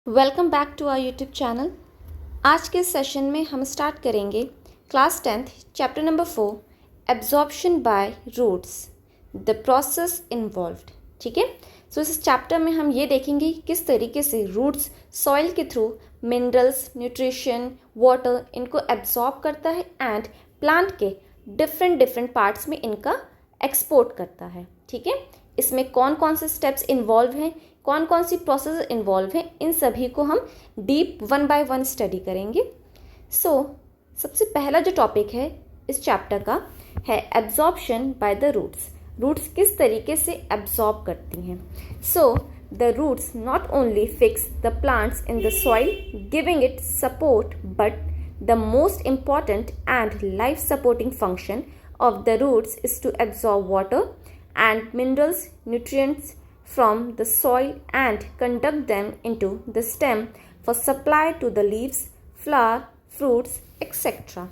Welcome back to our YouTube channel. आज के session में हम स्टार्ट करेंगे class 10th chapter number 4 absorption by roots the process involved. ठीक है, सो इस चैप्टर में हम ये देखेंगे किस तरीके से रूट्स सॉइल के थ्रू मिनरल्स, न्यूट्रिशन, वाटर इनको एब्जॉर्ब करता है एंड प्लांट के डिफरेंट पार्ट्स में इनका एक्सपोर्ट करता है। ठीक है, इसमें कौन कौन से स्टेप्स इन्वॉल्व हैं, कौन कौन सी प्रोसेस इन्वॉल्व हैं, इन सभी को हम डीप 1 by 1 स्टडी करेंगे। सबसे पहला जो टॉपिक है इस चैप्टर का है absorption by the roots. Roots किस तरीके से एब्जॉर्ब करती हैं। The roots not only fix the plants in the soil giving it support but the most important and life supporting function of the roots is to absorb water and minerals, nutrients from the soil and conduct them into the stem for supply to the leaves, flower, fruits, etc.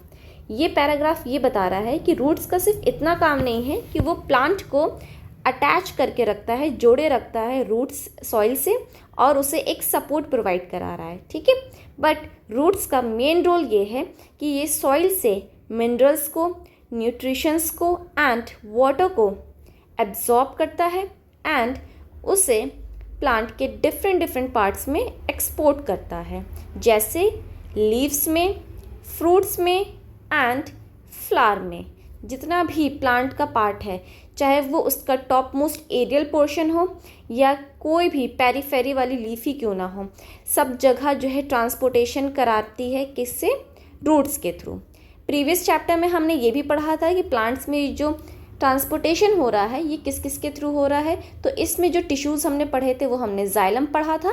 ये paragraph ये बता रहा है कि roots का सिर्फ इतना काम नहीं है कि वो प्लांट को अटैच करके रखता है, जोड़े रखता है रूट्स सॉइल से और उसे एक सपोर्ट प्रोवाइड करा रहा है। ठीक है, बट रूट्स का मेन रोल ये है कि ये सॉइल से मिनरल्स को, न्यूट्रिशंस को एंड वाटर को एब्जॉर्ब करता है एंड उसे प्लांट के डिफरेंट पार्ट्स में एक्सपोर्ट करता है, जैसे लीव्स में, फ्रूट्स में एंड फ्लावर में। जितना भी प्लांट का पार्ट है, चाहे वो उसका टॉप मोस्ट एरियल पोर्शन हो या कोई भी पेरीफेरी वाली लीफ ही क्यों ना हो, सब जगह जो है ट्रांसपोर्टेशन कराती है किससे? रूट्स के थ्रू। प्रीवियस चैप्टर में हमने ये भी पढ़ा था कि प्लांट्स में जो ट्रांसपोर्टेशन हो रहा है ये किस किस के थ्रू हो रहा है। तो इसमें जो टिश्यूज़ हमने पढ़े थे वो हमने जाइलम पढ़ा था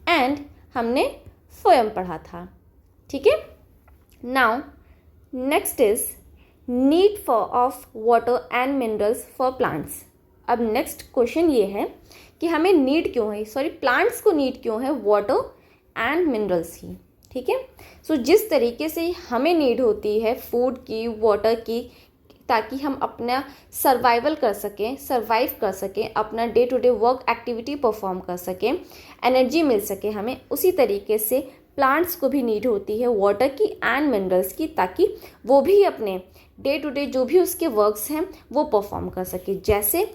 एंड हमने फ्लोएम पढ़ा था। ठीक है, now next is need of water and minerals for plants. अब नेक्स्ट क्वेश्चन ये है कि हमें नीड क्यों है, प्लांट्स को नीड क्यों है वाटर एंड मिनरल्स की। ठीक है, जिस तरीके से हमें नीड होती है फूड की, वाटर की, ताकि हम अपना सर्वाइव कर सकें, अपना day to day work activity perform कर सकें, एनर्जी मिल सके हमें, उसी तरीके से प्लांट्स को भी नीड होती है वाटर की एंड मिनरल्स की, ताकि वो भी अपने डे टू डे जो भी उसके वर्क्स हैं वो परफॉर्म कर सके, जैसे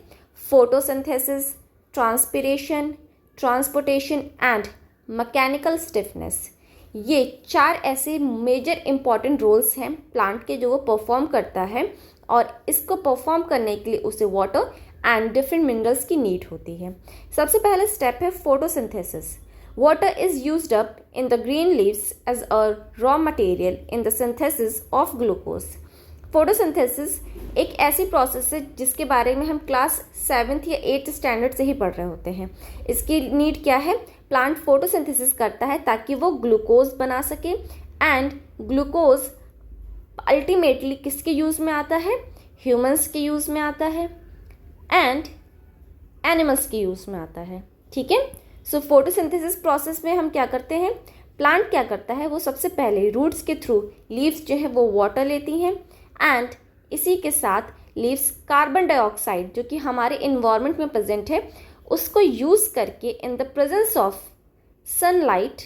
photosynthesis, transpiration, transportation and mechanical stiffness. ये 4 ऐसे मेजर इम्पॉर्टेंट रोल्स हैं प्लांट के जो वो परफॉर्म करता है और इसको परफॉर्म करने के लिए उसे वाटर एंड डिफरेंट मिनरल्स की नीड होती है। सबसे पहला स्टेप है photosynthesis. Water is used up in the green leaves as a raw material in the synthesis of glucose. Photosynthesis एक ऐसी प्रोसेस है जिसके बारे में हम क्लास 7th या 8th स्टैंडर्ड से ही पढ़ रहे होते हैं। इसकी नीड क्या है? प्लांट फोटोसिंथेसिस करता है ताकि वो ग्लूकोज बना सके एंड ग्लूकोज अल्टीमेटली किसके यूज़ में आता है? ह्यूमंस के यूज़ में आता है एंड एनिमल्स के यूज़ में आता है। ठीक है, फोटोसिंथेसिस प्रोसेस में हम क्या करते हैं? प्लांट क्या करता है? वो सबसे पहले रूट्स के थ्रू लीव्स जो है वो वाटर लेती हैं एंड इसी के साथ लीव्स कार्बन डाइऑक्साइड जो कि हमारे इन्वायरमेंट में प्रेजेंट है उसको यूज करके in the presence of sunlight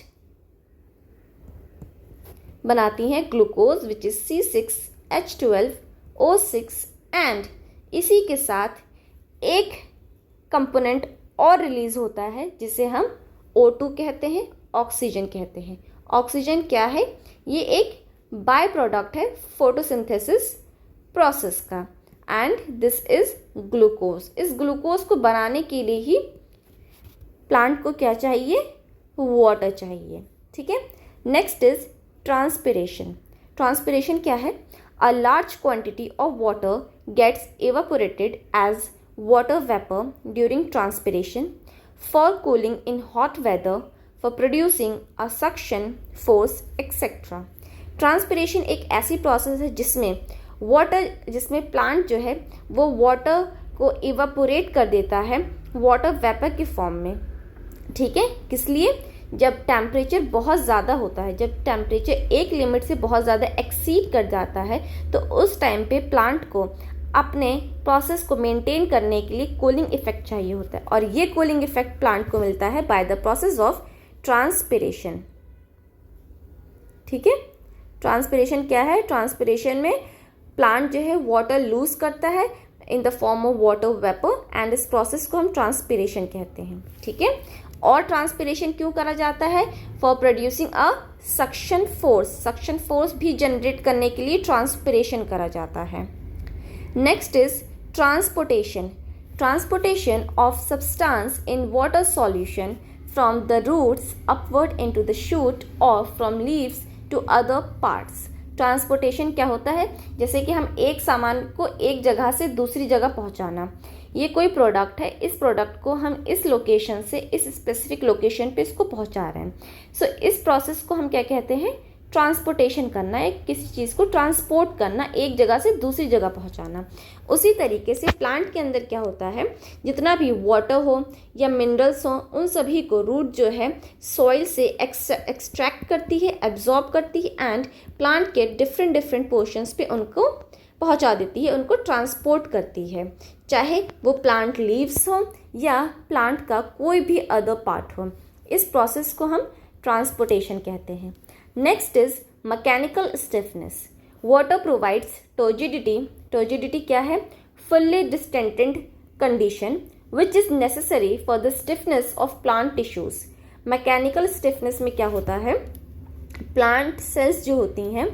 बनाती हैं glucose which is C6H12O6 and इसी के साथ एक कंपोनेंट और रिलीज होता है जिसे हम O2 कहते हैं, ऑक्सीजन कहते हैं। ऑक्सीजन क्या है? ये एक बाय प्रोडक्ट है फोटोसिंथेसिस प्रोसेस का एंड दिस इज ग्लूकोज। इस ग्लूकोज को बनाने के लिए ही प्लांट को क्या चाहिए? वाटर चाहिए। ठीक है, नेक्स्ट इज ट्रांसपिरेशन। ट्रांसपिरेशन क्या है? A large quantity of water gets evaporated as water vapour during transpiration for cooling in hot weather, for producing a suction force etcetera. Transpiration एक ऐसी प्रोसेस है जिसमें प्लांट जो है वो वाटर को इवापोरेट कर देता है वाटर वेपर के फॉर्म में। ठीक है, किस लिए? जब टेम्परेचर बहुत ज़्यादा होता है, जब टेम्परेचर एक लिमिट से बहुत ज़्यादा एक्सीड कर जाता है तो उस टाइम पे प्लांट को अपने प्रोसेस को मेंटेन करने के लिए कूलिंग इफेक्ट चाहिए होता है और ये कूलिंग इफेक्ट प्लांट को मिलता है by the process of transpiration. ठीक है, ट्रांसपिरेशन क्या है? ट्रांसपिरेशन में प्लांट जो है वाटर लूज करता है in the form of water vapour and इस प्रोसेस को हम ट्रांसपिरेशन कहते हैं। ठीक है, और ट्रांसपिरेशन क्यों करा जाता है? For producing a suction force. Suction force भी जनरेट करने के लिए ट्रांसपिरेशन करा जाता है। Next is transportation. Transportation of substance in water solution from the roots upward into the shoot और from leaves to other parts. Transportation क्या होता है? जैसे कि हम एक सामान को एक जगह से दूसरी जगह पहुंचाना। ये कोई प्रोडक्ट है, इस प्रोडक्ट को हम इस लोकेशन से इस स्पेसिफिक लोकेशन पे इसको पहुंचा रहे हैं। सो इस प्रोसेस को हम क्या कहते हैं? ट्रांसपोर्टेशन करना, एक किसी चीज़ को ट्रांसपोर्ट करना, एक जगह से दूसरी जगह पहुंचाना। उसी तरीके से प्लांट के अंदर क्या होता है, जितना भी वाटर हो या मिनरल्स हो, उन सभी को रूट जो है सॉइल से एक्सट्रैक्ट करती है, एब्जॉर्ब करती है एंड प्लांट के डिफरेंट पोर्शंस पे उनको पहुंचा देती है, उनको ट्रांसपोर्ट करती है, चाहे वो प्लांट लीव्स हो या प्लांट का कोई भी अदर पार्ट हो। इस प्रोसेस को हम ट्रांसपोर्टेशन कहते हैं। Next is mechanical stiffness. Water provides turgidity. Turgidity क्या है? Fully distended condition which is necessary for the stiffness of plant tissues. Mechanical stiffness में क्या होता है? प्लांट सेल्स जो होती हैं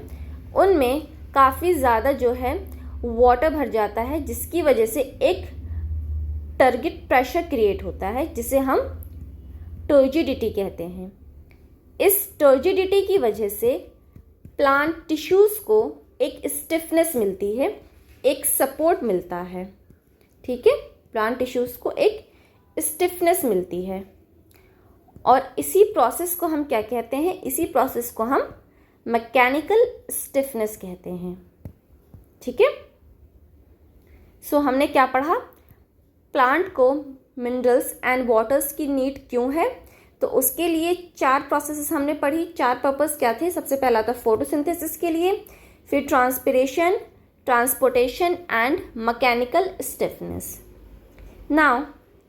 उनमें काफ़ी ज़्यादा जो है वाटर भर जाता है, जिसकी वजह से एक टारगेट प्रेशर क्रिएट होता है जिसे हम टर्जिडिटी कहते हैं। इस टर्जिडिटी की वजह से प्लांट टिश्यूज़ को एक स्टिफनेस मिलती है, एक सपोर्ट मिलता है। ठीक है, प्लांट टिश्यूज़ को एक स्टिफनेस मिलती है और इसी प्रोसेस को हम क्या कहते हैं? इसी प्रोसेस को हम मैकेनिकल स्टिफनेस कहते हैं। ठीक है, सो हमने क्या पढ़ा? प्लांट को मिनरल्स एंड वाटर्स की नीड क्यों है? तो उसके लिए 4 प्रोसेसेस हमने पढ़ी। 4 पर्पस क्या थे? सबसे पहला था फोटोसिंथेसिस के लिए, फिर transpiration, transportation and mechanical stiffness. Now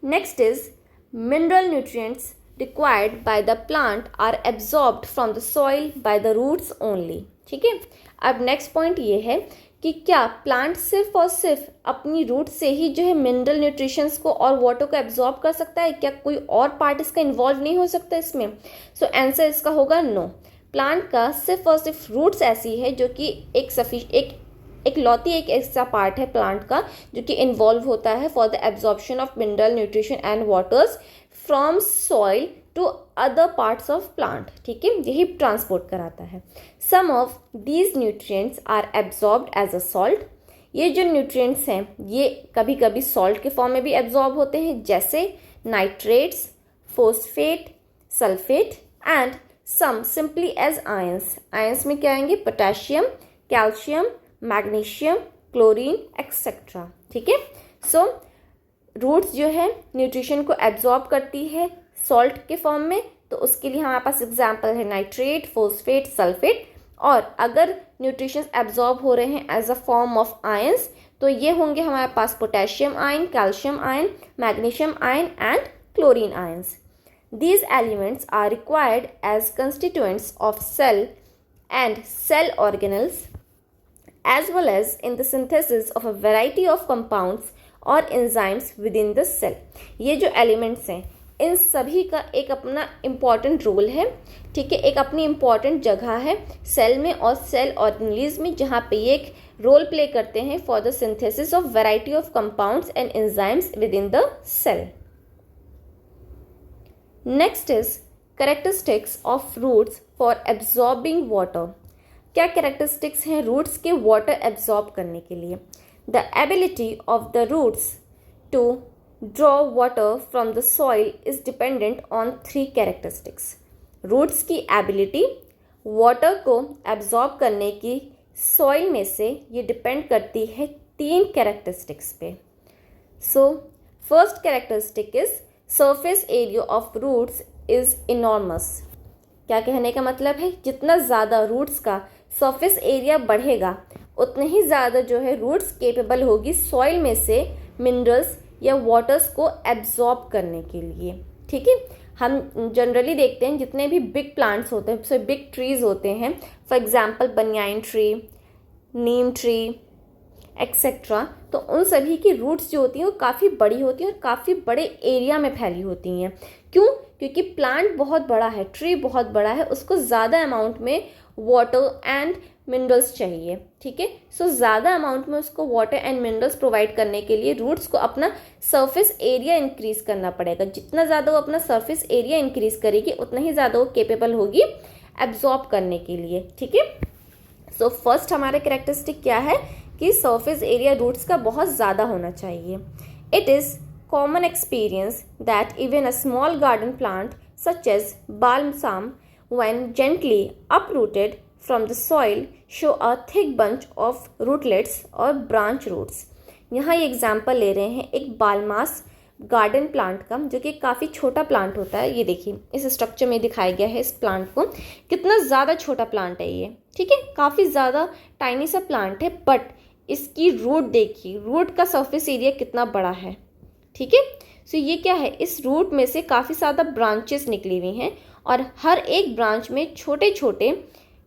next is mineral nutrients required by the plant are absorbed from the soil by the roots only। ठीक है, अब नेक्स्ट पॉइंट ये है कि क्या प्लांट सिर्फ और सिर्फ अपनी रूट से ही जो है मिनरल न्यूट्रिशंस को और वाटर को एब्जॉर्ब कर सकता है? क्या कोई और पार्ट इसका इन्वॉल्व नहीं हो सकता इसमें? सो आंसर इसका होगा नो। प्लांट का सिर्फ और सिर्फ रूट्स ऐसी है जो कि एक ऐसा पार्ट है प्लांट का जो कि इन्वॉल्व होता है for the absorption of mineral nutrition and waters from soil to other parts of plant. ठीक है, यही ट्रांसपोर्ट कराता है। Some of these nutrients are absorbed as a salt. ये जो न्यूट्रिएंट्स हैं ये कभी कभी सॉल्ट के फॉर्म में भी एब्जॉर्ब होते हैं, जैसे nitrates, phosphate, sulphate and some simply as ions. Ions में क्या आएंगे? Potassium, calcium, magnesium, chlorine etcetera. ठीक है, सो रूट्स जो है न्यूट्रिशन को एब्जॉर्ब करती है सॉल्ट के फॉर्म में, तो उसके लिए हमारे पास एग्जाम्पल है नाइट्रेट, फोस्फेट, सल्फेट। और अगर न्यूट्रिशन एब्जॉर्ब हो रहे हैं as a form of ions तो ये होंगे हमारे पास potassium ion, calcium ion, magnesium ion and chlorine ions. These elements are required as constituents of cell and cell organelles as well as in the synthesis of a variety of compounds और enzymes within the cell। ये जो elements हैं इन सभी का एक अपना important role है। ठीक है, एक अपनी इम्पॉर्टेंट जगह है सेल में और सेल ऑर्गेनेल्स में, जहाँ पे ये एक रोल प्ले करते हैं for the synthesis of variety of compounds and enzymes with in the cell. Next is characteristics of roots for absorbing water. क्या कैरेक्टरिस्टिक्स हैं रूट्स के वाटर एब्जॉर्ब करने के लिए? The ability of the roots to draw water from the soil is dependent on 3 characteristics. Roots की ability water को absorb करने की सॉइल में से ये डिपेंड करती है 3 कैरेक्टरिस्टिक्स पे। So first characteristic is surface area of roots is enormous. क्या कहने का मतलब है? जितना ज़्यादा रूट्स का सरफेस एरिया बढ़ेगा उतने ही ज़्यादा जो है रूट्स केपेबल होगी सॉइल में से मिनरल्स या वाटर्स को एब्जॉर्ब करने के लिए। ठीक है, हम जनरली देखते हैं जितने भी बिग प्लांट्स होते हैं, सो बिग ट्रीज होते हैं, for example banyan tree, neem tree etcetera, तो उन सभी की रूट्स जो होती हैं वो काफ़ी बड़ी होती हैं और काफ़ी बड़े एरिया में फैली होती हैं। क्यों? क्योंकि प्लांट बहुत बड़ा है, ट्री बहुत बड़ा है, उसको ज़्यादा अमाउंट में वाटर एंड मिनरल्स चाहिए। ठीक है, सो ज़्यादा अमाउंट में उसको वाटर एंड मिनरल्स प्रोवाइड करने के लिए रूट्स को अपना सरफेस एरिया इंक्रीज करना पड़ेगा। जितना ज़्यादा वो अपना सरफेस एरिया इंक्रीज करेगी उतना ही ज़्यादा वो केपेबल होगी एब्जॉर्ब करने के लिए। ठीक है, सो फर्स्ट हमारे कैरेक्टरिस्टिक क्या है कि सरफेस एरिया रूट्स का बहुत ज़्यादा होना चाहिए। It is common experience that even a small garden plant such as balsam when gently uprooted from the soil show a thick bunch of rootlets or branch roots। यहाँ ये example ले रहे हैं एक बालमास गार्डन प्लांट का, जो कि काफ़ी छोटा प्लांट होता है। ये देखिए इस स्ट्रक्चर में दिखाया गया है इस प्लांट को, कितना ज़्यादा छोटा प्लांट है ये। ठीक है, काफ़ी ज़्यादा टाइनी सा प्लांट है, बट इसकी रूट देखिए, रूट का सरफेस एरिया कितना बड़ा है। ठीक है, सो ये क्या है, इस रूट में से काफ़ी ज़्यादा ब्रांचेस निकली हुई हैं और हर एक ब्रांच में छोटे छोटे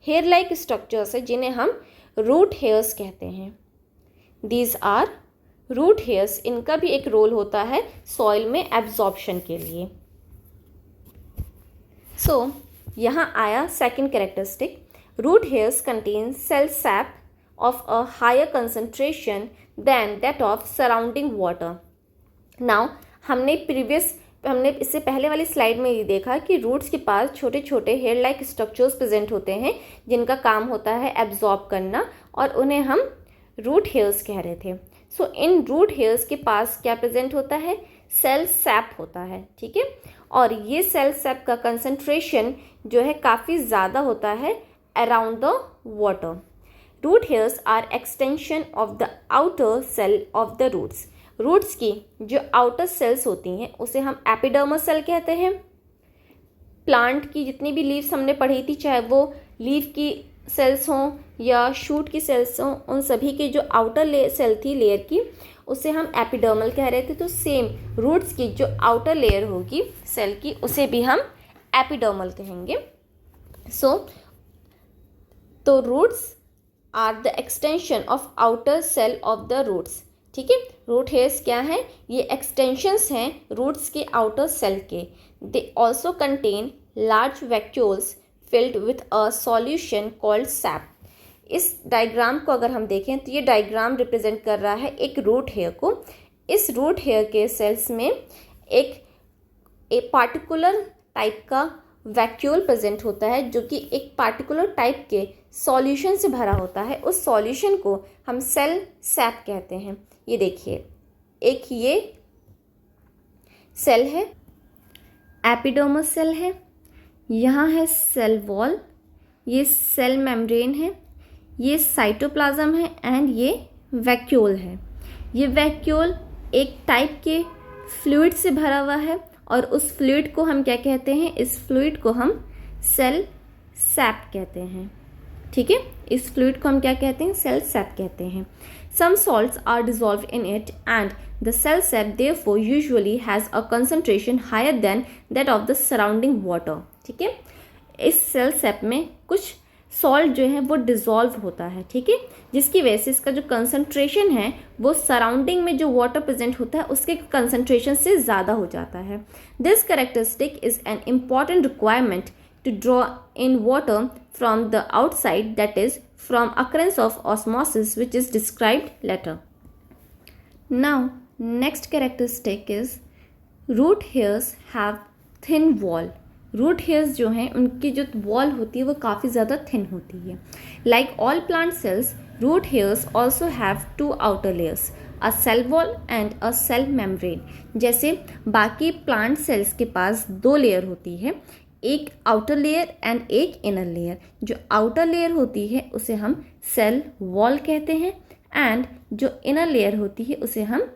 हेयर लाइक स्ट्रक्चर्स है जिन्हें हम रूट हेयर्स कहते हैं। दीज आर रूट हेयर्स, इनका भी एक रोल होता है सॉइल में एब्जॉर्प्शन के लिए। सो यहाँ आया second characteristic, root hairs contain cell sap of a higher concentration than that of surrounding water। Now हमने इससे पहले वाली स्लाइड में ये देखा कि रूट्स के पास छोटे छोटे हेयर लाइक स्ट्रक्चर्स प्रेजेंट होते हैं जिनका काम होता है एब्जॉर्ब करना, और उन्हें हम रूट हेयर्स कह रहे थे। सो इन रूट हेयर्स के पास क्या प्रेजेंट होता है, सेल सैप होता है। ठीक है, और ये सेल सैप का कंसंट्रेशन जो है काफ़ी ज़्यादा होता है around the water. Root hairs are extension of the outer cell of the roots. Roots की जो आउटर सेल्स होती हैं उसे हम एपिडर्मल सेल कहते हैं। प्लांट की जितनी भी लीव्स हमने पढ़ी थी, चाहे वो लीव की सेल्स हों या शूट की सेल्स हों, उन सभी की जो आउटर सेल थी लेयर की, उसे हम एपिडर्मल कह रहे थे। तो सेम रूट्स की जो आउटर लेयर होगी सेल की, उसे भी हम एपिडर्मल कहेंगे। तो roots are the extension of outer cell of the roots. ठीक है, रूट हेयर्स क्या हैं, ये एक्सटेंशंस हैं रूट्स के आउटर सेल के। They also contain large vacuoles filled with a solution called SAP. इस डायग्राम को अगर हम देखें तो ये डायग्राम रिप्रेजेंट कर रहा है एक रूट हेयर को। इस रूट हेयर के सेल्स में एक पार्टिकुलर टाइप का वैक्यूल प्रेजेंट होता है जो कि एक पार्टिकुलर टाइप के सॉल्यूशन से भरा होता है। उस सॉल्यूशन को हम सेल सैप कहते हैं। ये देखिए, एक ये सेल है, एपिडर्मल सेल है, यहाँ है सेल वॉल, ये सेल मेम्ब्रेन है, ये साइटोप्लाज्म है एंड ये वैक्यूल है। ये वैक्यूल एक टाइप के फ्लूइड से भरा हुआ है और उस फ्लूइड को हम क्या कहते हैं, इस फ्लूइड को हम सेल सैप कहते हैं। ठीक है, इस फ्लूइड को हम क्या कहते हैं, सेल सैप कहते हैं। Some salts are dissolved in it and the cell sap therefore usually has a concentration higher than that of the surrounding water. ठीक है, इस सेल सैप में कुछ सॉल्ट जो है वो डिजॉल्व होता है। ठीक है, जिसकी वजह से इसका जो कंसंट्रेशन है वो सराउंडिंग में जो वाटर प्रेजेंट होता है उसके कंसंट्रेशन से ज़्यादा हो जाता है। This characteristic is an important requirement to draw in water from the outside, that is from occurrence of osmosis, which is described later. Now next characteristic is root hairs have thin wall। Root hairs जो हैं उनकी जो wall होती है वो काफ़ी ज़्यादा thin होती है। Like all plant cells, root hairs also have two outer layers, a cell wall and a cell membrane. जैसे बाकी प्लांट सेल्स के पास दो लेयर होती है, एक आउटर लेयर एंड एक इनर लेयर। जो आउटर लेयर होती है उसे हम सेल वॉल कहते हैं एंड जो इनर लेयर होती है उसे हम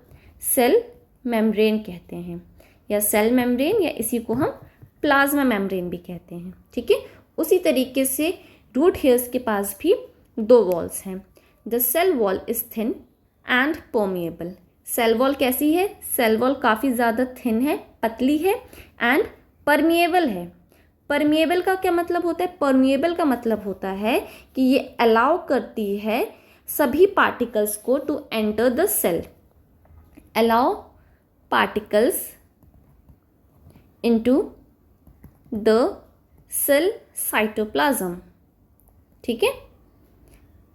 सेल मेम्ब्रेन कहते हैं, या सेल मेम्ब्रेन, या इसी को हम प्लाज्मा मेम्ब्रेन भी कहते हैं। ठीक है, उसी तरीके से रूट हेयर्स के पास भी दो वॉल्स हैं। The cell wall is thin and permeable. Cell wall कैसी है, सेल वॉल काफ़ी ज़्यादा थिन है, पतली है एंड परमिएबल है। परमिएबल का क्या मतलब होता है? परमिएबल का मतलब होता है कि ये अलाउ करती है सभी पार्टिकल्स को to enter the cell, allow particles into the cell cytoplasm. ठीक है,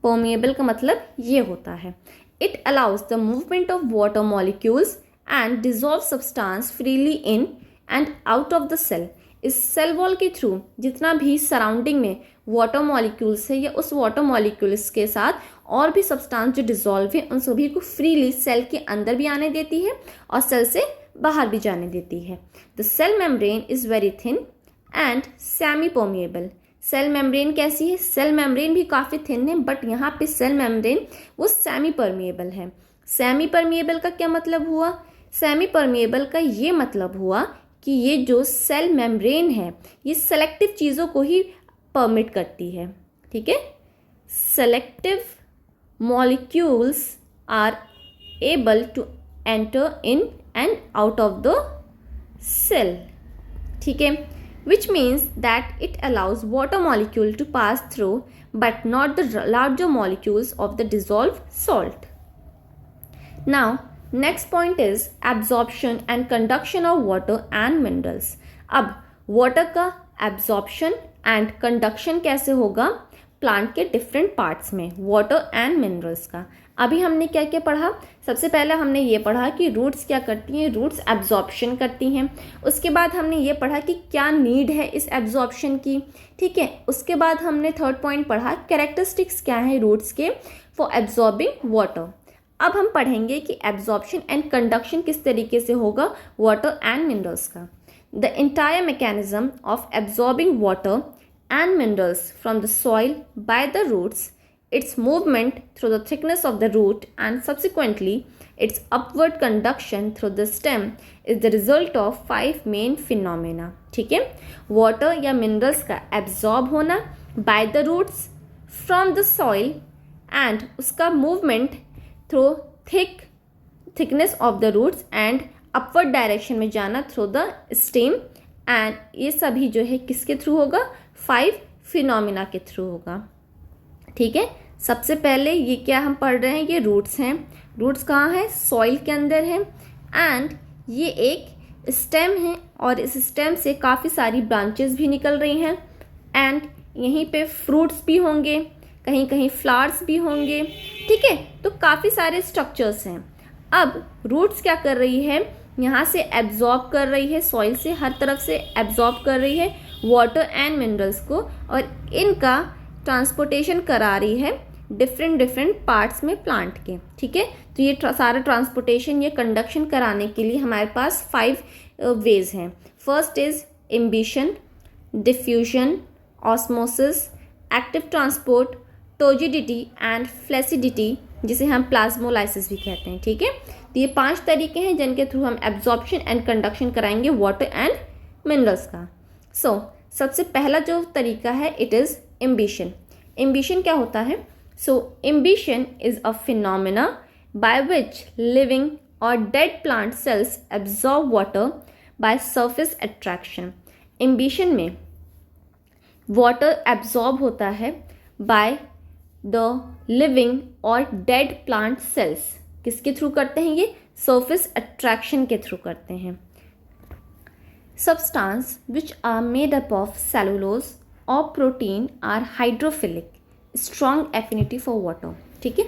परमिएबल का मतलब ये होता है it allows the movement of water molecules and dissolve substance freely in and out of the cell. इस सेल वॉल के थ्रू जितना भी सराउंडिंग में वाटर मॉलिक्यूल्स है या उस वाटर मॉलिक्यूल्स के साथ और भी सब्सटेंस जो डिजॉल्व है उन सभी को फ्रीली सेल के अंदर भी आने देती है और सेल से बाहर भी जाने देती है। The cell membrane is very thin and semi permeable. Cell membrane कैसी है? सेल मेम्ब्रेन भी काफ़ी थिन है, बट यहाँ पे सेल मेम्ब्रेन वो सेमी परमिएबल है। सेमी परमिएबल का क्या मतलब हुआ? सेमी परमिएबल का ये मतलब हुआ कि ये जो सेल मेम्ब्रेन है ये सेलेक्टिव चीज़ों को ही परमिट करती है। ठीक है, selective molecules are able to enter in and out of the cell. ठीक है, which means that it allows water molecule to pass through but not the larger molecules of the dissolved salt. Now next point is absorption and conduction of water and minerals. अब water का absorption and conduction कैसे होगा plant के different parts में, water and minerals का। अभी हमने क्या क्या पढ़ा? सबसे पहले हमने ये पढ़ा कि रूट्स क्या करती हैं, रूट्स एब्जॉर्प्शन करती हैं। उसके बाद हमने ये पढ़ा कि क्या नीड है इस एब्जॉर्प्शन की। ठीक है, उसके बाद हमने थर्ड पॉइंट पढ़ा कैरेक्टरिस्टिक्स क्या है रूट्स के फॉर एब्जॉर्बिंग वाटर। अब हम पढ़ेंगे कि एब्जॉर्प्शन एंड कंडक्शन किस तरीके से होगा वाटर एंड मिनरल्स का। The entire mechanism of absorbing water and minerals from the soil by the roots, its movement through the thickness of the root and subsequently its upward conduction through the stem is the result of 5 main phenomena. ठीक है, water या minerals का absorb होना by the roots from the soil and उसका movement through thickness of the roots and upward direction में जाना through the stem, and ये सभी जो है किसके थ्रू होगा? 5 फिनोमिना के थ्रू होगा। ठीक है, सबसे पहले ये क्या हम पढ़ रहे हैं? ये रूट्स हैं। रूट्स कहाँ है? सॉइल के अंदर है। एंड ये एक स्टेम है और इस स्टेम से काफ़ी सारी ब्रांचेस भी निकल रही हैं एंड यहीं पे फ्रूट्स भी होंगे, कहीं कहीं फ्लावर्स भी होंगे। ठीक है, तो काफ़ी सारे स्ट्रक्चर्स हैं। अब रूट्स क्या कर रही है? यहाँ से एब्जॉर्ब कर रही है, सॉइल से हर तरफ से एब्जॉर्ब कर रही है वाटर एंड मिनरल्स को और इनका ट्रांसपोर्टेशन करा रही है डिफरेंट पार्ट्स में प्लांट के। ठीक है, तो ये सारा ट्रांसपोर्टेशन, ये कंडक्शन कराने के लिए हमारे पास 5 वेज हैं। First is imbibition, diffusion, osmosis, active transport, turgidity and flaccidity, जिसे हम प्लाज्मोलाइसिस भी कहते हैं। ठीक है, तो ये 5 तरीके हैं जिनके थ्रू हम एब्जॉर्प्शन एंड कंडक्शन कराएंगे वाटर एंड मिनरल्स का। सबसे पहला जो तरीका है इट इज़ इम्बिशन। इम्बिशन क्या होता है? Imbibition is a phenomena by which living और dead plant cells absorb water by surface attraction. Imbibition में वाटर एब्जॉर्ब होता है बाय द लिविंग और डेड प्लांट सेल्स। किसके थ्रू करते हैं ये? सरफेस अट्रैक्शन के थ्रू करते हैं। Substance which are made up of cellulose or protein are hydrophilic, strong affinity for water. ठीक है,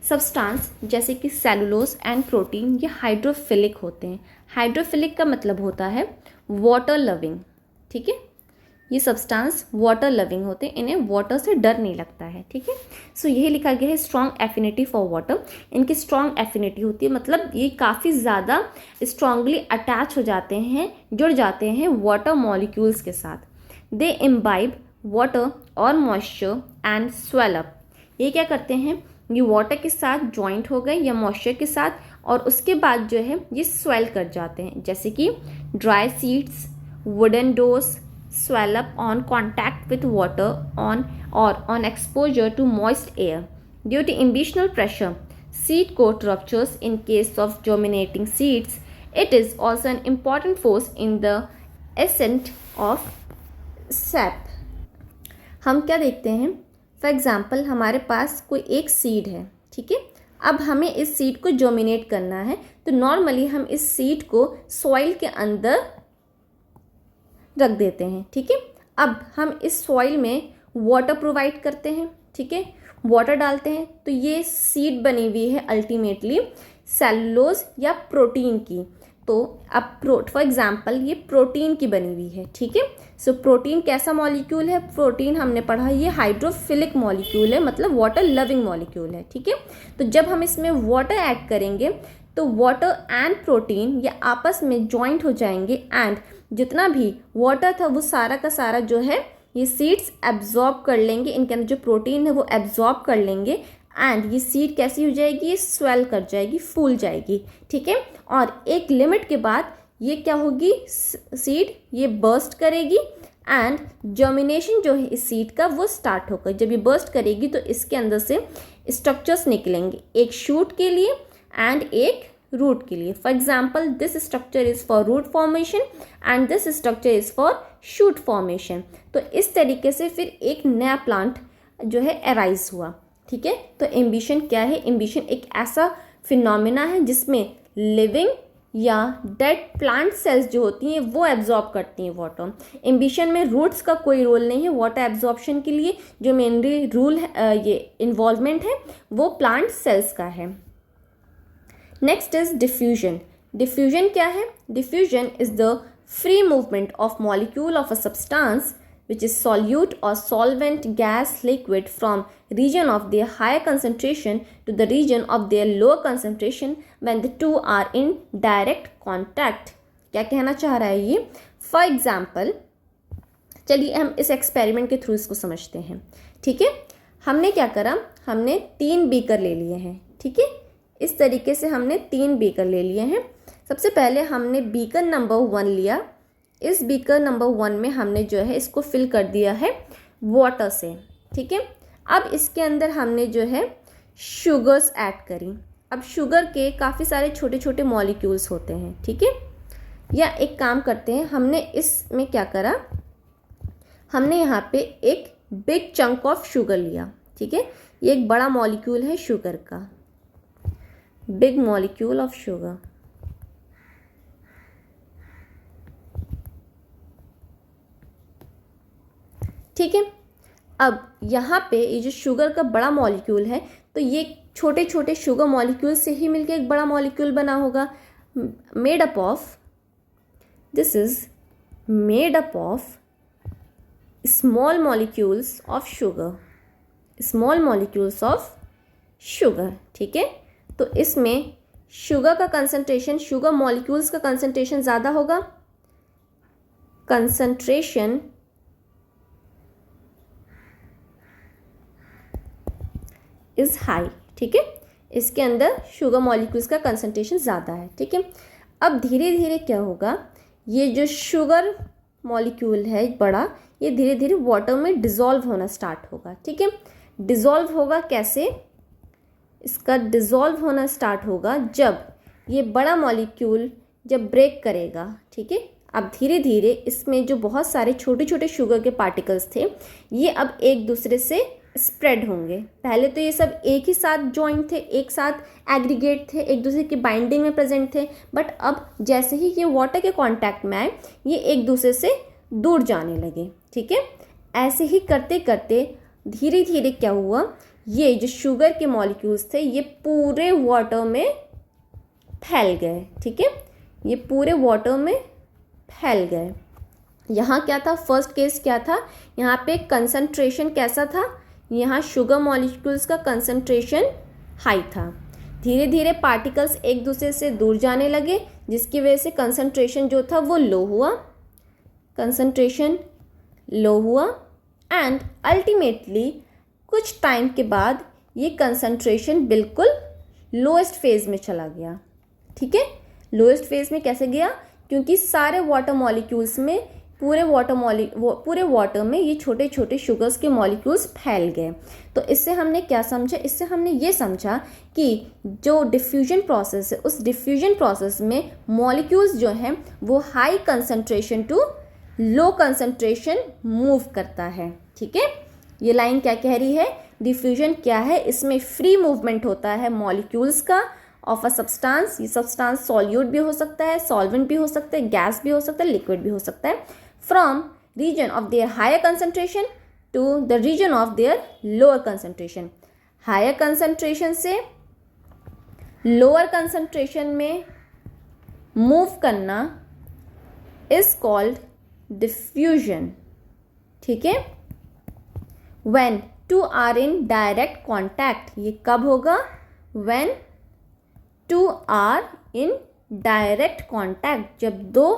सब्सटेंस जैसे कि सेलुलोज एंड प्रोटीन ये हाइड्रोफिलिक होते हैं। हाइड्रोफिलिक का मतलब होता है वाटर लविंग। ठीक है, ये सब्सटेंस वाटर लविंग होते हैं, इन्हें वाटर से डर नहीं लगता है। ठीक है, यही लिखा गया है स्ट्रॉन्ग एफिनिटी फॉर वाटर। इनकी स्ट्रॉन्ग एफिनिटी होती है, मतलब ये काफ़ी ज़्यादा स्ट्रांगली अटैच हो जाते हैं, जुड़ जाते हैं वाटर मॉलिक्यूल्स के साथ। दे इम्बाइब वाटर और मॉइस्चर एंड स्वेल अप। ये क्या करते हैं? ये वाटर के साथ जॉइंट हो गए या मॉइस्चर के साथ, और उसके बाद जो है ये स्वेल कर जाते हैं, जैसे कि dry seeds, wooden doors swell up on contact with water on exposure to moist air. Due to imbitional pressure, seed coat ruptures in case of germinating seeds. It is also an important force in the ascent of SAP. हम क्या देखते हैं, for example हमारे पास कोई एक seed है, ठीक है। अब हमें इस सीड को जर्मिनेट करना है, तो नॉर्मली हम इस सीड को सॉइल के अंदर रख देते हैं, ठीक है। अब हम इस सॉइल में वाटर प्रोवाइड करते हैं, ठीक है, वाटर डालते हैं, तो ये सीड बनी हुई है अल्टीमेटली सेलुलोज या प्रोटीन की। तो अब फॉर एग्जाम्पल ये प्रोटीन की बनी हुई है, ठीक है। सो प्रोटीन कैसा मॉलिक्यूल है, प्रोटीन हमने पढ़ा ये हाइड्रोफिलिक मॉलिक्यूल है, मतलब वाटर लविंग मॉलिक्यूल है, ठीक है। तो जब हम इसमें वाटर ऐड करेंगे तो वाटर एंड प्रोटीन ये आपस में जॉइंट हो जाएंगे एंड जितना भी वाटर था वो सारा का सारा जो है ये सीड्स एब्जॉर्ब कर लेंगे, इनके अंदर जो प्रोटीन है वो एब्जॉर्ब कर लेंगे एंड ये सीड कैसी हो जाएगी, ये स्वेल कर जाएगी, फूल जाएगी, ठीक है। और एक लिमिट के बाद ये क्या होगी, सीड ये बर्स्ट करेगी एंड जर्मिनेशन जो है इस सीड का वो स्टार्ट होगा। जब ये बर्स्ट करेगी तो इसके अंदर से स्ट्रक्चर्स निकलेंगे, एक शूट के लिए एंड एक रूट के लिए। For example this structure is for root formation and this structure is for shoot formation. तो इस तरीके से फिर एक नया प्लांट जो है अराइज हुआ, ठीक है। तो एम्बिशन क्या है, एम्बिशन एक ऐसा फिनोमिना है जिसमें लिविंग या डेड प्लांट सेल्स जो होती हैं वो एब्जॉर्ब करती हैं वाटर। एम्बिशन में रूट्स का कोई रोल नहीं है वाटर एब्जॉर्प्शन के लिए, जो मेनली रूल है ये इन्वॉल्वमेंट है वो प्लांट सेल्स का है। Next is diffusion. डिफ्यूजन क्या है, diffusion is the free movement of molecule of a substance which is solute or solvent gas liquid from region of their higher concentration to the region of their lower concentration when the two are in direct contact। क्या कहना चाह रहा है ये, for example चलिए हम इस experiment के थ्रू इसको समझते हैं, ठीक है। हमने क्या करा, हमने 3 बीकर ले लिए हैं, ठीक है। इस तरीके से हमने 3 बीकर ले लिए हैं। सबसे पहले हमने बीकर नंबर 1 लिया, इस बीकर नंबर 1 में हमने जो है इसको फिल कर दिया है वाटर से, ठीक है। अब इसके अंदर हमने जो है शुगर्स ऐड करी। अब शुगर के काफ़ी सारे छोटे छोटे मॉलिक्यूल्स होते हैं, ठीक है। या एक काम करते हैं, हमने इसमें क्या करा, हमने यहाँ पे एक बिग चंक ऑफ शुगर लिया, ठीक है। ये एक बड़ा मॉलिक्यूल है शुगर का, बिग मॉलिक्यूल ऑफ शुगर। ठीक है। अब यहाँ पे ये जो शुगर का बड़ा मॉलिक्यूल है तो ये छोटे छोटे शुगर मॉलिक्यूल से ही मिलके एक बड़ा मॉलिक्यूल बना होगा, made up of, this is made up of small molecules of sugar, small molecules of sugar, ठीक है। तो इसमें शुगर का कंसंट्रेशन, शुगर मॉलिक्यूल्स का कंसंट्रेशन ज़्यादा होगा, कंसंट्रेशन इज हाई, ठीक है। इसके अंदर शुगर मॉलिक्यूल्स का कंसंट्रेशन ज़्यादा है, ठीक है। अब धीरे धीरे क्या होगा, ये जो शुगर मॉलिक्यूल है बड़ा, ये धीरे धीरे वाटर में डिज़ोल्व होना स्टार्ट होगा, ठीक है। डिज़ोल्व होगा कैसे, इसका डिज़ोल्व होना स्टार्ट होगा जब ये बड़ा मॉलिक्यूल जब ब्रेक करेगा, ठीक है। अब धीरे धीरे इसमें जो बहुत सारे छोटे छोटे शुगर के पार्टिकल्स थे ये अब एक दूसरे से स्प्रेड होंगे। पहले तो ये सब एक ही साथ जॉइंट थे, एक साथ एग्रीगेट थे, एक दूसरे की बाइंडिंग में प्रेजेंट थे, बट अब जैसे ही ये वाटर के कांटेक्ट में आए ये एक दूसरे से दूर जाने लगे, ठीक है। ऐसे ही करते करते धीरे धीरे क्या हुआ, ये जो शुगर के मॉलिक्यूल्स थे ये पूरे वाटर में फैल गए, ठीक है। ये पूरे वाटर में फैल गए। यहाँ क्या था, फर्स्ट केस क्या था, यहाँ पे कंसंट्रेशन कैसा था, यहाँ शुगर मॉलिक्यूल्स का कंसंट्रेशन हाई था। धीरे धीरे पार्टिकल्स एक दूसरे से दूर जाने लगे जिसकी वजह से कंसंट्रेशन जो था वो लो हुआ, कंसंट्रेशन लो हुआ एंड अल्टीमेटली कुछ टाइम के बाद ये कंसंट्रेशन बिल्कुल लोएस्ट फेज में चला गया, ठीक है। लोएस्ट फेज में कैसे गया, क्योंकि सारे वाटर मॉलिक्यूल्स में पूरे वाटर में ये छोटे छोटे शुगर्स के मॉलिक्यूल्स फैल गए। तो इससे हमने क्या समझा, इससे हमने ये समझा कि जो डिफ्यूजन प्रोसेस है उस डिफ्यूजन प्रोसेस में मॉलिक्यूल्स जो हैं वो high concentration to low concentration move करता है। ठीक है, ये लाइन क्या कह रही है, डिफ्यूजन क्या है, इसमें फ्री मूवमेंट होता है मॉलिक्यूल्स का ऑफ अ सब्सटेंस। ये सब्सटेंस सॉल्यूट भी हो सकता है, सॉल्वेंट भी हो सकता है, गैस भी हो सकता है, लिक्विड भी हो सकता है, from region of their higher concentration to the region of their lower concentration. Higher concentration से लोअर कंसंट्रेशन में मूव करना इज कॉल्ड डिफ्यूजन। ठीक है, when two are in direct contact, ये कब होगा, when two are in direct contact, जब दो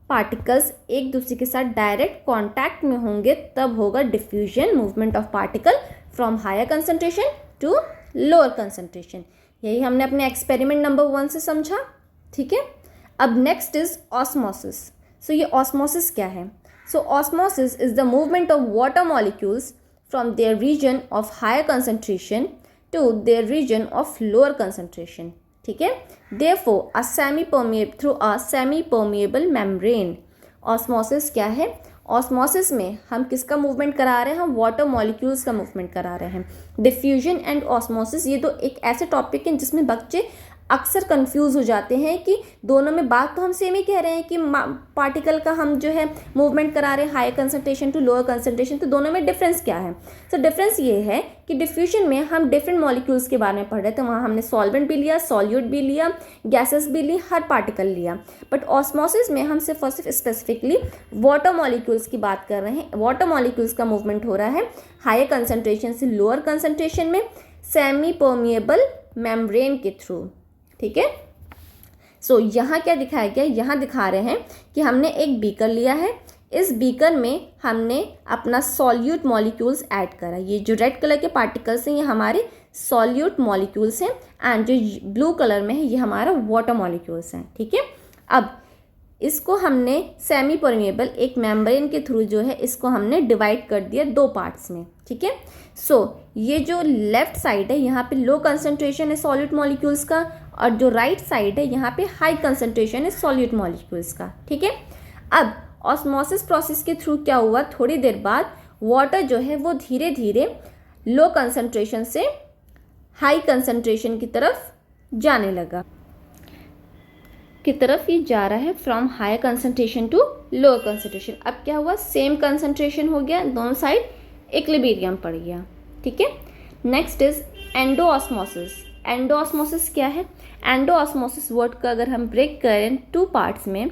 पार्टिकल्स एक दूसरे के साथ डायरेक्ट कॉन्टैक्ट में होंगे तब होगा diffusion, movement of particle from higher concentration to lower concentration. यही हमने अपने एक्सपेरिमेंट नंबर 1 से समझा। ठीक है, अब नेक्स्ट इज ऑस्मोसिस। सो ये ऑस्मोसिस क्या है, so osmosis is the movement of water molecules from their region of higher concentration to their region of lower concentration. ठीक है, therefore a semi permeable through a semi permeable membrane. Osmosis क्या है, osmosis में हम किसका movement करा रहे हैं, हम वाटर मॉलिक्यूल्स का मूवमेंट करा रहे हैं। डिफ्यूजन एंड ऑस्मोसिस ये तो एक ऐसे टॉपिक हैं जिसमें बच्चे अक्सर कंफ्यूज हो जाते हैं कि दोनों में बात तो हम सेम ही कह रहे हैं कि पार्टिकल का हम जो है मूवमेंट करा रहे हैं higher concentration to lower concentration, तो दोनों में डिफरेंस क्या है। तो डिफरेंस ये है कि डिफ्यूजन में हम डिफरेंट मॉलिक्यूल्स के बारे में पढ़ रहे थे, वहाँ हमने सॉल्वेंट भी लिया, सॉल्यूट भी लिया, गैसेस भी ली, हर पार्टिकल लिया। बट ऑस्मोसिस में हम सिर्फ और सिर्फ स्पेसिफिकली वाटर मॉलिक्यूल्स की बात कर रहे हैं। वाटर मॉलिक्यूल्स का मूवमेंट हो रहा है हायर कंसंट्रेशन से लोअर कंसंट्रेशन में सेमी परमिएबल मेम्ब्रेन के थ्रू। ठीक है, सो यहाँ क्या दिखाया गया, यहाँ दिखा रहे हैं कि हमने एक बीकर लिया है, इस बीकर में हमने अपना सॉल्यूट मॉलिक्यूल्स ऐड करा। ये जो रेड कलर के पार्टिकल्स हैं ये हमारे सॉल्यूट मॉलिक्यूल्स हैं एंड जो ब्लू कलर में है ये हमारा वाटर मॉलिक्यूल्स हैं। ठीक है, अब इसको हमने सेमी परमिएबल एक मेम्ब्रेन के थ्रू जो है इसको हमने डिवाइड कर दिया दो पार्ट्स में। ठीक है, सो ये जो लेफ्ट साइड है यहाँ पे लो कंसंट्रेशन है सॉल्यूट मॉलिक्यूल्स का, और जो राइट साइड है यहाँ पे हाई कंसंट्रेशन है सॉल्यूट मॉलिक्यूल्स का। ठीक है, अब ऑस्मोसिस प्रोसेस के थ्रू क्या हुआ, थोड़ी देर बाद वाटर जो है वो धीरे धीरे लो कंसंट्रेशन से हाई कंसंट्रेशन की तरफ जाने लगा, की तरफ ये जा रहा है from higher concentration to lower concentration. अब क्या हुआ, सेम कंसंट्रेशन हो गया, दोनों साइड इक्विलिब्रियम पड़ गया। ठीक है, नेक्स्ट इज एंडोऑस्मोसिस। एंडोऑस्मोसिस क्या है, एंडोऑस्मोसिस वर्ड का अगर हम ब्रेक करें टू पार्ट्स में,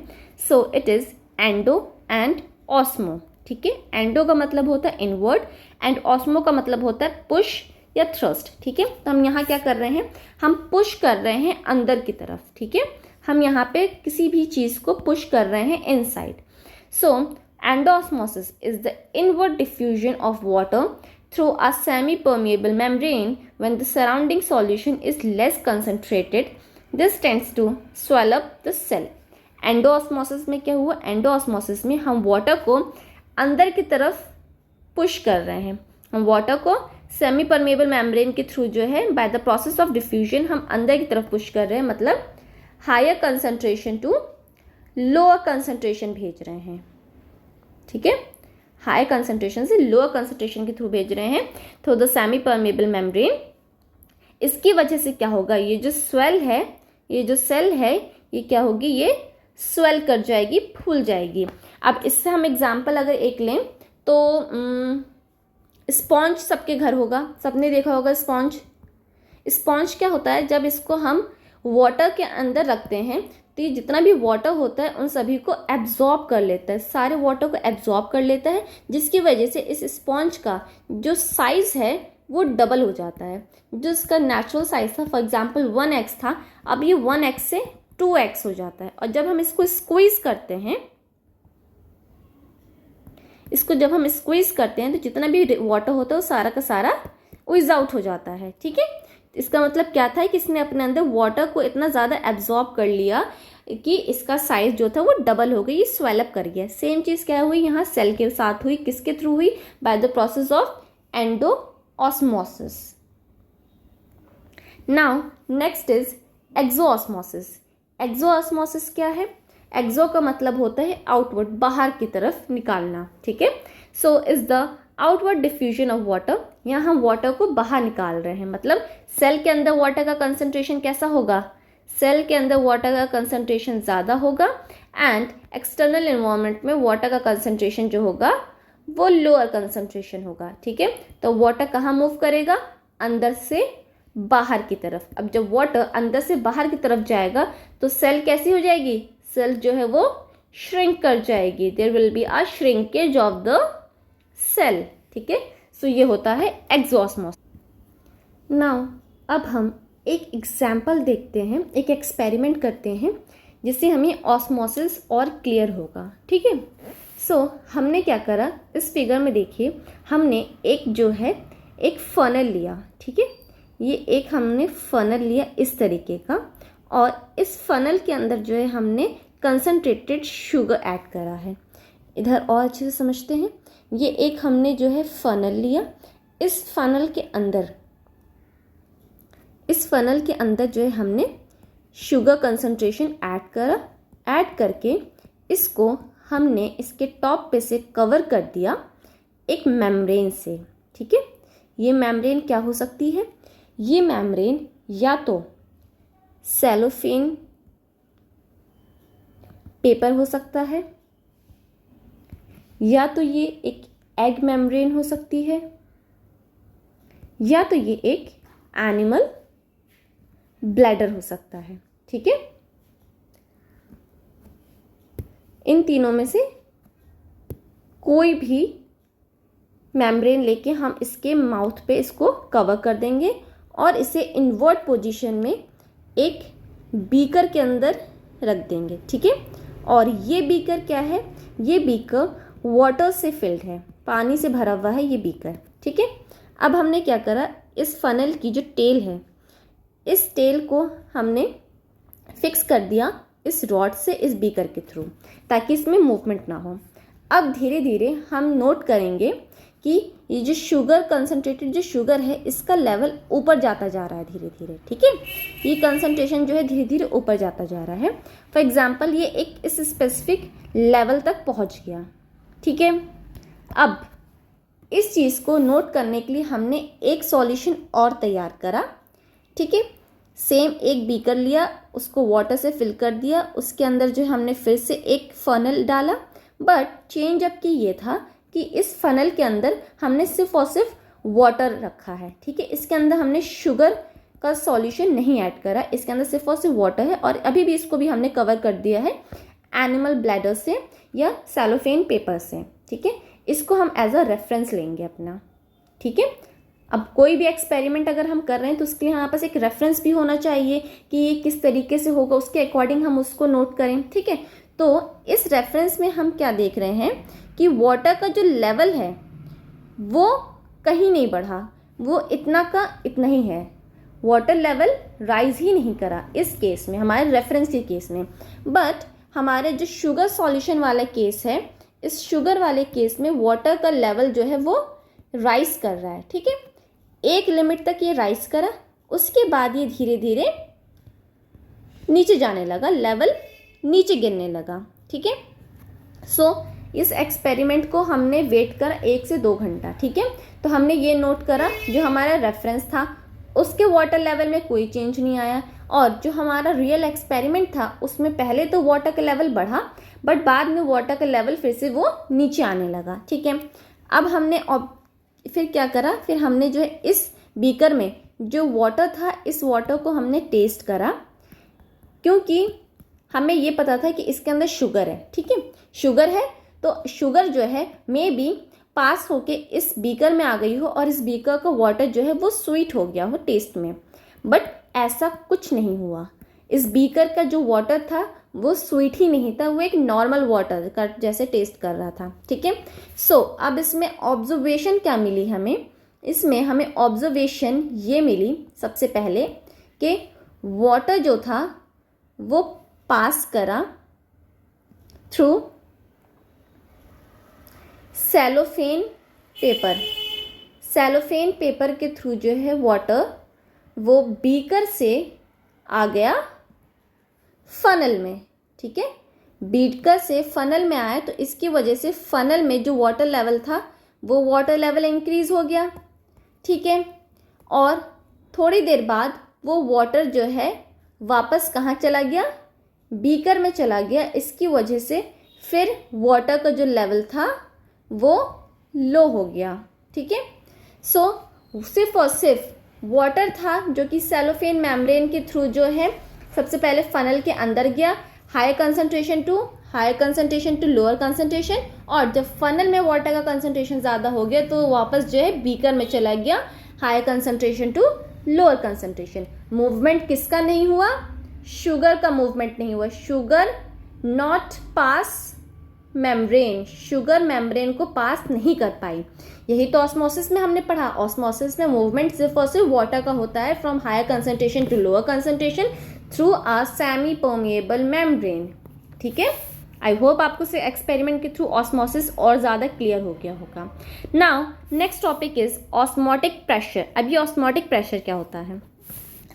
so it is endo and osmo. ठीक है, एंडो का मतलब होता है इनवर्ड एंड ऑस्मो का मतलब होता है पुश या थ्रस्ट। ठीक है, तो हम यहाँ क्या कर रहे हैं, हम पुश कर रहे हैं अंदर की तरफ। ठीक है, हम यहाँ पे किसी भी चीज़ को पुश कर रहे हैं inside. So endosmosis is the inward diffusion of water through a semi-permeable membrane when the surrounding solution is less concentrated. This tends to swell up the cell. Endosmosis में क्या हुआ, एंडोऑस्मोसिस में हम वाटर को अंदर की तरफ पुश कर रहे हैं। हम वाटर को सेमी परमेबल मेम्ब्रेन के थ्रू जो है by the process of diffusion हम अंदर की तरफ पुश कर रहे हैं, मतलब higher concentration to lower concentration भेज रहे हैं। ठीक है, हाई कंसंट्रेशन से लोअर कंसंट्रेशन के थ्रू भेज रहे हैं through the semi permeable membrane. इसकी वजह से क्या होगा, ये जो स्वेल है, ये जो सेल है, ये क्या होगी, ये स्वेल कर जाएगी, फूल जाएगी। अब इससे हम एग्जांपल अगर एक लें तो स्पॉन्ज सबके घर होगा, सबने देखा होगा स्पॉन्ज। स्पॉन्ज क्या होता है, जब इसको हम वाटर के अंदर रखते हैं तो ये जितना भी वाटर होता है उन सभी को एब्जॉर्ब कर लेता है, सारे वाटर को एब्जॉर्ब कर लेता है, जिसकी वजह से इस स्पॉन्ज का जो साइज़ है वो डबल हो जाता है। जो इसका नेचुरल साइज़ था, फॉर एग्जांपल 1x था, अब ये 1x से 2x हो जाता है। और जब हम इसको स्क्वीज़ करते हैं, इसको जब हम स्क्वीज़ करते हैं तो जितना भी वाटर होता है वो सारा का सारा उइज आउट हो जाता है। ठीक है, इसका मतलब क्या था कि इसने अपने अंदर वाटर को इतना ज़्यादा एब्जॉर्ब कर लिया कि इसका साइज जो था वो डबल हो गई, ये स्वेलअप कर गया। सेम चीज़ क्या हुई यहाँ सेल के साथ हुई, किसके थ्रू हुई, by the process of endosmosis. Now next is exosmosis. Exosmosis क्या है, एक्सो का मतलब होता है आउटवर्ड, बाहर की तरफ निकालना, ठीक है। So is the outward diffusion of water, यहाँ हम वाटर को बाहर निकाल रहे हैं, मतलब सेल के अंदर वाटर का कंसंट्रेशन कैसा होगा, सेल के अंदर वाटर का कंसंट्रेशन ज़्यादा होगा एंड एक्सटर्नल एनवायरनमेंट में वाटर का कंसंट्रेशन जो होगा वो लोअर कंसंट्रेशन होगा, ठीक है। तो वाटर कहाँ मूव करेगा, अंदर से बाहर की तरफ। अब जब वाटर अंदर से बाहर की तरफ जाएगा तो सेल कैसी हो जाएगी, सेल जो है वो श्रिंक कर जाएगी, there will be a shrinkage of the cell, ठीक है। सो ये होता है एक्सोस्मोसिस। नाउ अब हम एक एग्जाम्पल देखते हैं, एक एक्सपेरिमेंट करते हैं जिससे हमें ऑस्मोसिस और क्लियर होगा, ठीक है। सो हमने क्या करा, इस फिगर में देखिए, हमने एक जो है एक फनल लिया, ठीक है। ये एक हमने फनल लिया इस तरीके का, और इस फनल के अंदर जो है हमने कंसनट्रेटेड शुगर ऐड करा है। इधर और अच्छे से समझते हैं, ये एक हमने जो है फनल लिया, इस फनल के अंदर जो है हमने शुगर कंसंट्रेशन ऐड करा, ऐड करके इसको हमने इसके टॉप पे से कवर कर दिया एक मेम्ब्रेन से, ठीक है। ये मेम्ब्रेन क्या हो सकती है, ये मेम्ब्रेन या तो सेलोफेन पेपर हो सकता है, या तो ये एक एग मेम्ब्रेन हो सकती है, या तो ये एक एनिमल ब्लैडर हो सकता है, ठीक है। इन तीनों में से कोई भी मेम्ब्रेन लेके हम इसके माउथ पे इसको कवर कर देंगे और इसे इन्वर्ट पोजीशन में एक बीकर के अंदर रख देंगे, ठीक है। और ये बीकर क्या है, ये बीकर वाटर से फिल्ड है, पानी से भरा हुआ है ये बीकर, ठीक है। अब हमने क्या करा, इस फनल की जो टेल है, इस टेल को हमने फिक्स कर दिया इस रॉड से इस बीकर के थ्रू, ताकि इसमें मूवमेंट ना हो। अब धीरे धीरे हम नोट करेंगे कि ये जो शुगर कंसनट्रेटेड जो शुगर है इसका लेवल ऊपर जाता जा रहा है धीरे धीरे, ठीक है। ये कंसंट्रेशन जो है धीरे धीरे ऊपर जाता जा रहा है। फॉर एग्जांपल ये एक इस स्पेसिफिक लेवल तक पहुंच गया, ठीक है। अब इस चीज़ को नोट करने के लिए हमने एक सॉल्यूशन और तैयार करा, ठीक है। सेम एक बीकर लिया, उसको वाटर से फिल कर दिया, उसके अंदर जो हमने फिर से एक फनल डाला, बट चेंज अब की ये था कि इस फनल के अंदर हमने सिर्फ और सिर्फ वाटर रखा है, ठीक है। इसके अंदर हमने शुगर का सॉल्यूशन नहीं ऐड करा, इसके अंदर सिर्फ और सिर्फ वाटर है, और अभी भी इसको भी हमने कवर कर दिया है एनिमल ब्लैडर से या सेलोफेन पेपर से, ठीक है। इसको हम एज अ रेफरेंस लेंगे अपना, ठीक है। अब कोई भी एक्सपेरिमेंट अगर हम कर रहे हैं तो उसके लिए हमारे पास एक रेफरेंस भी होना चाहिए कि ये किस तरीके से होगा, उसके अकॉर्डिंग हम उसको नोट करें, ठीक है। तो इस रेफरेंस में हम क्या देख रहे हैं कि वाटर का जो लेवल है वो कहीं नहीं बढ़ा, वो इतना का इतना ही है, वाटर लेवल राइज ही नहीं करा इस केस में, हमारे रेफरेंस के केस में। बट हमारे जो शुगर सॉल्यूशन वाला केस है, इस शुगर वाले केस में वाटर का लेवल जो है वो राइज कर रहा है, ठीक है। एक लिमिट तक ये राइज करा, उसके बाद ये धीरे धीरे नीचे जाने लगा, लेवल नीचे गिरने लगा, ठीक है। सो इस एक्सपेरिमेंट को हमने वेट करा 1 से 2 घंटा, ठीक है। तो हमने ये नोट करा जो हमारा रेफरेंस था उसके वाटर लेवल में कोई चेंज नहीं आया, और जो हमारा रियल एक्सपेरिमेंट था उसमें पहले तो वाटर का लेवल बढ़ा, बट बाद में वाटर का लेवल फिर से वो नीचे आने लगा, ठीक है। अब हमने फिर क्या करा, फिर हमने जो है इस बीकर में जो वाटर था, इस वाटर को हमने टेस्ट करा, क्योंकि हमें ये पता था कि इसके अंदर शुगर है, ठीक है। शुगर है तो शुगर जो है मे बी पास होके इस बीकर में आ गई हो और इस बीकर का वाटर जो है वो स्वीट हो गया हो टेस्ट में, बट ऐसा कुछ नहीं हुआ। इस बीकर का जो वाटर था वो स्वीट ही नहीं था, वो एक नॉर्मल वाटर का जैसे टेस्ट कर रहा था, ठीक है। सो अब इसमें ऑब्जर्वेशन क्या मिली हमें, इसमें हमें ऑब्जर्वेशन ये मिली सबसे पहले कि वाटर जो था वो पास करा through cellophane paper, cellophane paper के थ्रू जो है वाटर वो बीकर से आ गया फनल में, ठीक है। बीकर से फनल में आया, तो इसकी वजह से फनल में जो वाटर लेवल था वो वाटर लेवल इंक्रीज हो गया, ठीक है। और थोड़ी देर बाद वो वाटर जो है वापस कहाँ चला गया, बीकर में चला गया। इसकी वजह से फिर वाटर का जो लेवल था वो लो हो गया, ठीक है। सो सिर्फ और सिर्फ वाटर था जो कि सेलोफेन मेम्ब्रेन के थ्रू जो है सबसे पहले फनल के अंदर गया, higher concentration to lower concentration, और जब फनल में वाटर का कंसंट्रेशन ज़्यादा हो गया तो वापस जो है बीकर में चला गया, higher concentration to lower concentration. Movement किसका नहीं हुआ, शुगर का मूवमेंट नहीं हुआ। Sugar not pass membrane, sugar membrane को पास नहीं कर पाई। यही तो ऑस्मोसिस में हमने पढ़ा। ऑस्मोसिस में मूवमेंट सिर्फ और सिर्फ वाटर का होता है from higher concentration to lower concentration through a semi permeable membrane, ठीक है। आई होप आपको से एक्सपेरिमेंट के थ्रू ऑस्मोसिस और ज़्यादा क्लियर हो गया होगा। Now next topic is osmotic pressure. अब ये ऑस्मोटिक प्रेशर क्या होता है?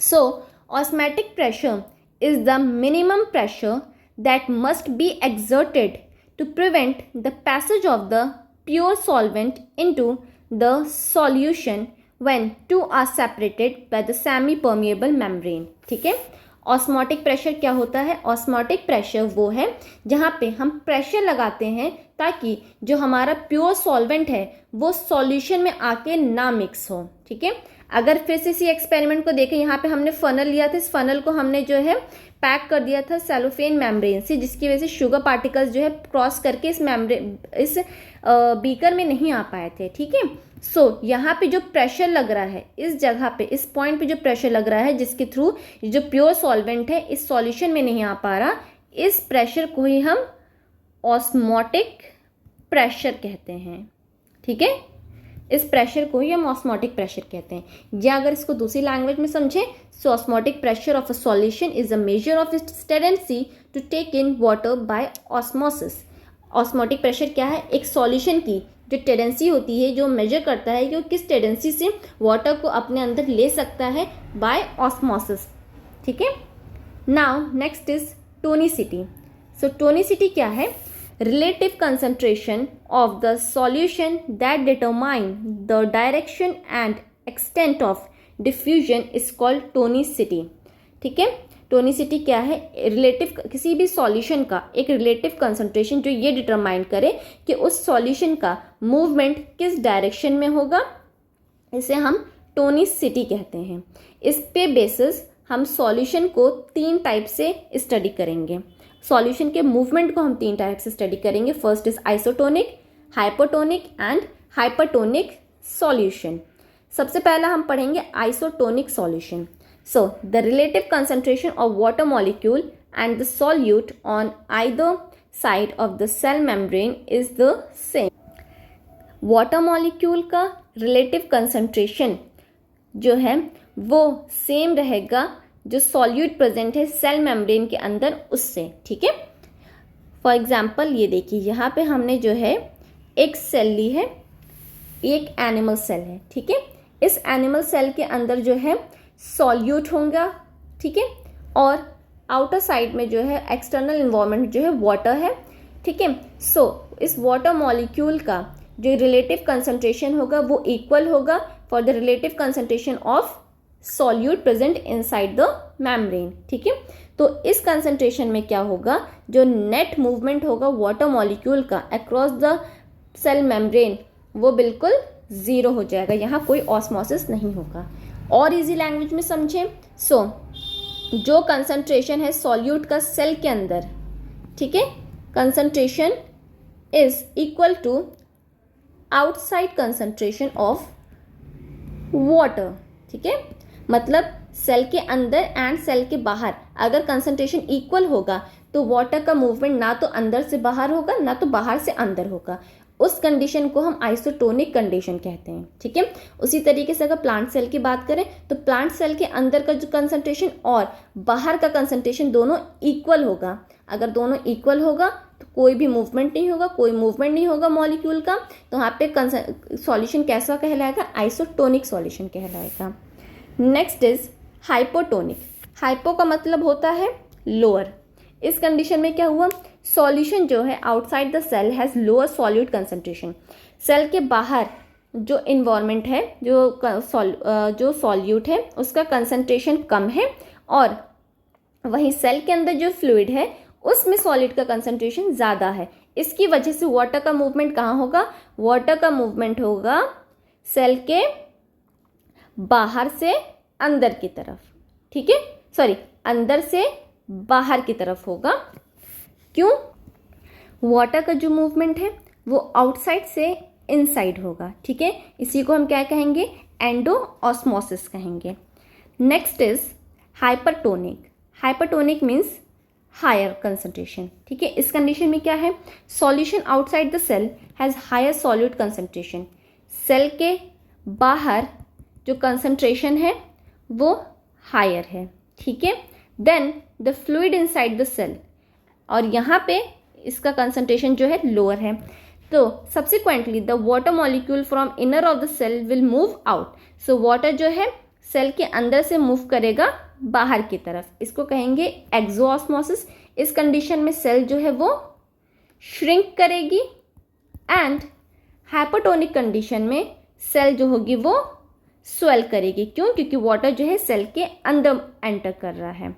So osmotic pressure is the minimum pressure that must be exerted to prevent the passage of the pure solvent into the solution when two are separated by the semi permeable membrane, ठीक है। Osmotic pressure क्या होता है? Osmotic pressure वो है जहाँ पे हम प्रेशर लगाते हैं ताकि जो हमारा प्योर सॉल्वेंट है वो सॉल्यूशन में आके ना मिक्स हो, ठीक है। अगर फिर से इसी एक्सपेरिमेंट को देखें, यहाँ पे हमने फनल लिया था, इस फनल को हमने जो है पैक कर दिया था सेलोफेन मेम्ब्रेन से, जिसकी वजह से शुगर पार्टिकल्स जो है क्रॉस करके इस बीकर में नहीं आ पाए थे, ठीक है। सो यहाँ पे जो प्रेशर लग रहा है, इस जगह पे इस पॉइंट पे जो प्रेशर लग रहा है जिसके थ्रू जो प्योर सॉल्वेंट है इस सॉल्यूशन में नहीं आ पा रहा, इस प्रेशर को ही हम ऑस्मोटिक प्रेशर कहते हैं, ठीक है। इस प्रेशर को ही हम ऑस्मोटिक प्रेशर कहते हैं। या अगर इसको दूसरी लैंग्वेज में समझें, so osmotic pressure of a solution is a measure of its tendency to take in water by osmosis. Osmotic pressure क्या है? एक सॉल्यूशन की जो टेंडेंसी होती है, जो मेजर करता है कि वो किस टेंडेंसी से वाटर को अपने अंदर ले सकता है बाय ऑस्मोसिस, ठीक है। Now next is tonicity. So tonicity क्या है? Relative concentration of the solution that determine the direction and extent of diffusion is called tonicity, ठीक है। टोनिसिटी क्या है? रिलेटिव, किसी भी सॉल्यूशन का एक रिलेटिव कंसंट्रेशन जो ये डिटरमाइन करे कि उस सॉल्यूशन का मूवमेंट किस डायरेक्शन में होगा, इसे हम टोनिसिटी कहते हैं। इस पे बेसिस हम सॉल्यूशन को 3 टाइप से स्टडी करेंगे। सॉल्यूशन के मूवमेंट को हम 3 टाइप से स्टडी करेंगे। First is isotonic, hypotonic and hypertonic solution. सबसे पहला हम पढ़ेंगे isotonic solution. So the relative concentration of water molecule and the solute on either side of the cell membrane is the same. Water molecule का relative concentration जो है वो same रहेगा जो सॉल्यूट प्रेजेंट है सेल मेम्ब्रेन के अंदर उससे, ठीक है। फॉर एग्जांपल ये देखिए, यहाँ पे हमने जो है एक सेल ली है, एक एनिमल सेल है, ठीक है। इस एनिमल सेल के अंदर जो है सॉल्यूट होगा, ठीक है, और आउटर साइड में जो है एक्सटर्नल इन्वायरमेंट जो है वाटर है, ठीक है। सो इस वाटर मॉलिक्यूल का जो रिलेटिव कंसंट्रेशन होगा वो इक्वल होगा for the relative concentration of solute present inside the membrane, ठीक है। तो इस कंसंट्रेशन में क्या होगा, जो नेट मूवमेंट होगा वाटर मॉलिक्यूल का अक्रॉस द सेल मेम्ब्रेन वो बिल्कुल ज़ीरो हो जाएगा, यहाँ कोई ऑस्मोसिस नहीं होगा। और इजी लैंग्वेज में समझें, सो जो कंसंट्रेशन है सॉल्यूट का सेल के अंदर, ठीक है, concentration is equal to outside concentration of water, ठीक है। मतलब सेल के अंदर एंड सेल के बाहर अगर कंसंट्रेशन इक्वल होगा तो वाटर का मूवमेंट ना तो अंदर से बाहर होगा ना तो बाहर से अंदर होगा। उस कंडीशन को हम आइसोटोनिक कंडीशन कहते हैं, ठीक है। उसी तरीके से अगर प्लांट सेल की बात करें तो प्लांट सेल के अंदर का जो कंसंट्रेशन और बाहर का कंसंट्रेशन दोनों इक्वल होगा। अगर दोनों इक्वल होगा तो कोई भी मूवमेंट नहीं होगा, कोई मूवमेंट नहीं होगा मॉलिक्यूल का, तो वहाँ पे सॉल्यूशन कैसा कहलाएगा? आइसोटोनिक सॉल्यूशन कहलाएगा। Next is hypotonic. हाइपो का मतलब होता है लोअर। इस कंडीशन में क्या हुआ सॉल्यूशन जो है outside the cell has lower solute concentration. Cell के बाहर जो इन्वायरमेंट है, जो सॉल्यूट है उसका कंसंट्रेशन कम है, और वहीं सेल के अंदर जो फ्लूइड है उसमें सॉलिड का कंसंट्रेशन ज़्यादा है। इसकी वजह से वाटर का मूवमेंट कहाँ होगा? वाटर का मूवमेंट होगा सेल के बाहर से अंदर की तरफ, ठीक है, सॉरी, अंदर से बाहर की तरफ होगा। क्यों? वाटर का जो मूवमेंट है वो आउटसाइड से इनसाइड होगा, ठीक है। इसी को हम क्या कहेंगे? एंडो ऑस्मोसिस कहेंगे। Next is hypertonic. Hypertonic means higher concentration, ठीक है। इस कंडीशन में क्या है? Solution outside the cell has higher solute concentration. Cell के बाहर जो कंसंट्रेशन है वो हायर है, ठीक है, then the fluid inside the cell, और यहाँ पे इसका कंसंट्रेशन जो है लोअर है। तो subsequently the water molecule from inner of the cell will move out. So water जो है सेल के अंदर से मूव करेगा बाहर की तरफ, इसको कहेंगे एक्सोऑस्मोसिस। इस कंडीशन में सेल जो है वो श्रिंक करेगी, एंड हाइपोटोनिक कंडीशन में सेल जो होगी वो स्वेल करेगी। क्यों? क्योंकि वाटर जो है सेल के अंदर एंटर कर रहा है,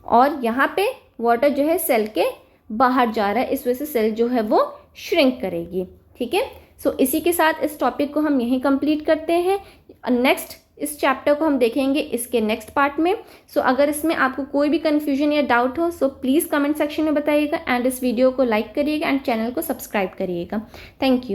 और यहाँ पे वाटर जो है सेल के बाहर जा रहा है, इस वजह से सेल जो है वो श्रिंक करेगी, ठीक है। सो इसी के साथ इस टॉपिक को हम यहीं कंप्लीट करते हैं। नेक्स्ट इस चैप्टर को हम देखेंगे इसके नेक्स्ट पार्ट में। सो अगर इसमें आपको कोई भी कन्फ्यूजन या डाउट हो सो प्लीज़ कमेंट सेक्शन में बताइएगा, एंड इस वीडियो को लाइक करिएगा एंड चैनल को सब्सक्राइब करिएगा। Thank you.